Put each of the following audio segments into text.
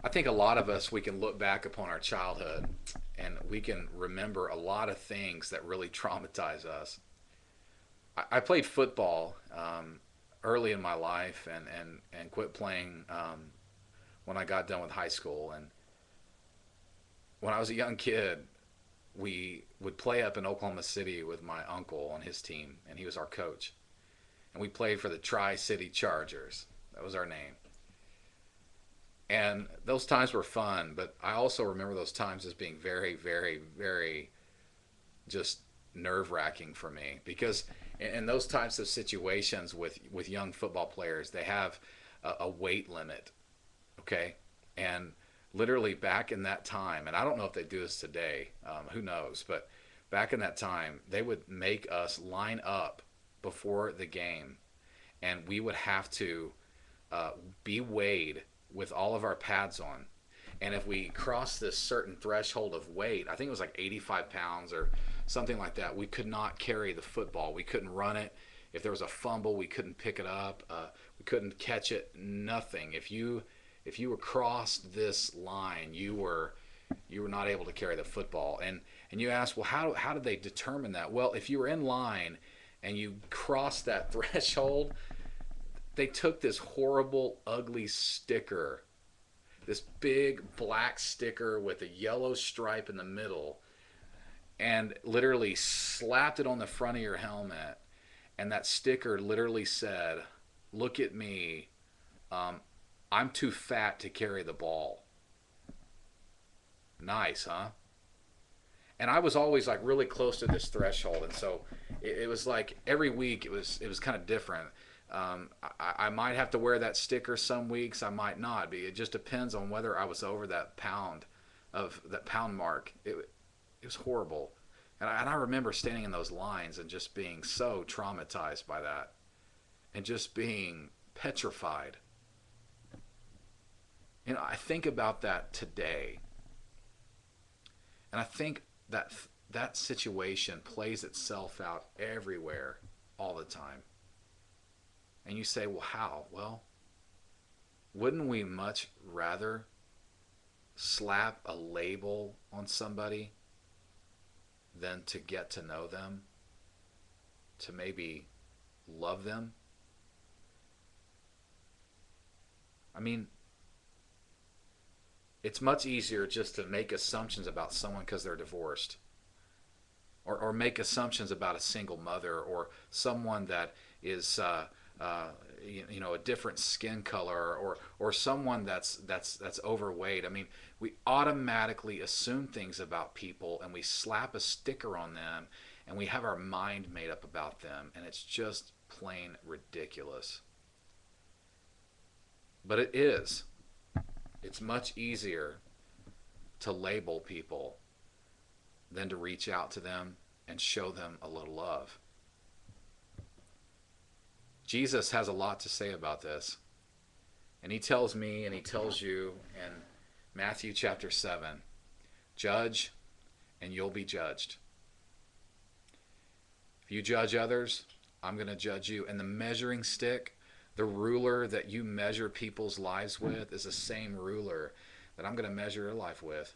I think a lot of us, we can look back upon our childhood and we can remember a lot of things that really traumatize us. I played football early in my life and quit playing when I got done with high school. And when I was a young kid, we would play up in Oklahoma City with my uncle on his team, and he was our coach. And we played for the Tri-City Chargers. That was our name. And those times were fun, but I also remember those times as being very, very, very just nerve wracking for me because in those types of situations with young football players, they have a weight limit, okay? And literally back in that time, and I don't know if they do this today, who knows, but back in that time, they would make us line up before the game, and we would have to be weighed with all of our pads on. And if we crossed this certain threshold of weight, I think it was like 85 pounds or something like that, we could not carry the football. We couldn't run it. If there was a fumble, we couldn't pick it up. We couldn't catch it. Nothing. If you crossed this line, you were not able to carry the football. And you ask, well, how did they determine that? Well, if you were in line and you crossed that threshold, they took this horrible, ugly sticker, this big black sticker with a yellow stripe in the middle, and literally slapped it on the front of your helmet. And that sticker literally said, "Look at me. Um, I'm too fat to carry the ball." Nice, huh? And I was always like really close to this threshold, and so it was like every week it was kind of different. I might have to wear that sticker some weeks, I might not. It just depends on whether I was over that pound mark. It was horrible, and I remember standing in those lines and just being so traumatized by that, and just being petrified. I think about that today, and I think that situation plays itself out everywhere all the time. And you say, well, how? Well, wouldn't we much rather slap a label on somebody than to get to know them, to maybe love them? I mean, it's much easier just to make assumptions about someone because they're divorced, or make assumptions about a single mother or someone that is uh, a different skin color, or someone that's overweight. I mean, we automatically assume things about people and we slap a sticker on them and we have our mind made up about them, and it's just plain ridiculous. But it is. It's much easier to label people than to reach out to them and show them a little love. Jesus has a lot to say about this. And he tells me and he tells you in Matthew chapter 7, judge and you'll be judged. If you judge others, I'm going to judge you. And the measuring stick, the ruler that you measure people's lives with, is the same ruler that I'm going to measure your life with.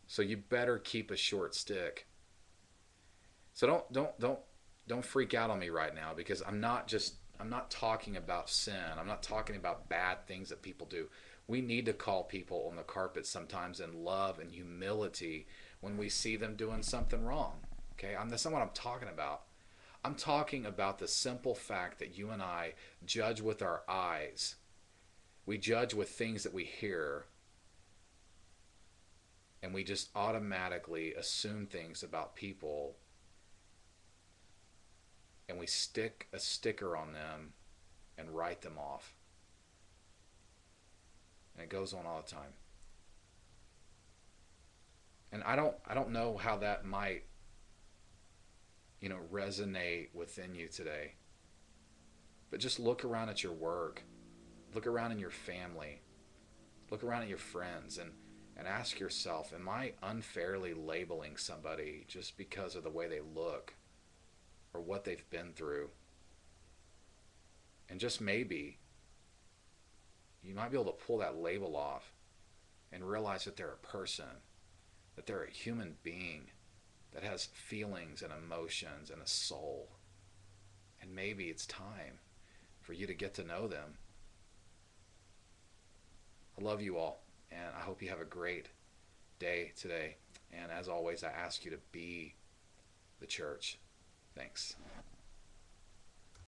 So you better keep a short stick. So don't freak out on me right now, because I'm not talking about sin. I'm not talking about bad things that people do. We need to call people on the carpet sometimes in love and humility when we see them doing something wrong. Okay, that's not what I'm talking about. I'm talking about the simple fact that you and I judge with our eyes. We judge with things that we hear, and we just automatically assume things about people, and we stick a sticker on them and write them off. And it goes on all the time. And I don't know how that might, resonate within you today. But just look around at your work. Look around in your family. Look around at your friends, and ask yourself, am I unfairly labeling somebody just because of the way they look or what they've been through? And just maybe you might be able to pull that label off and realize that they're a person, that they're a human being that has feelings and emotions and a soul. And maybe it's time for you to get to know them. I love you all, and I hope you have a great day today. And as always, I ask you to be the church. Thanks.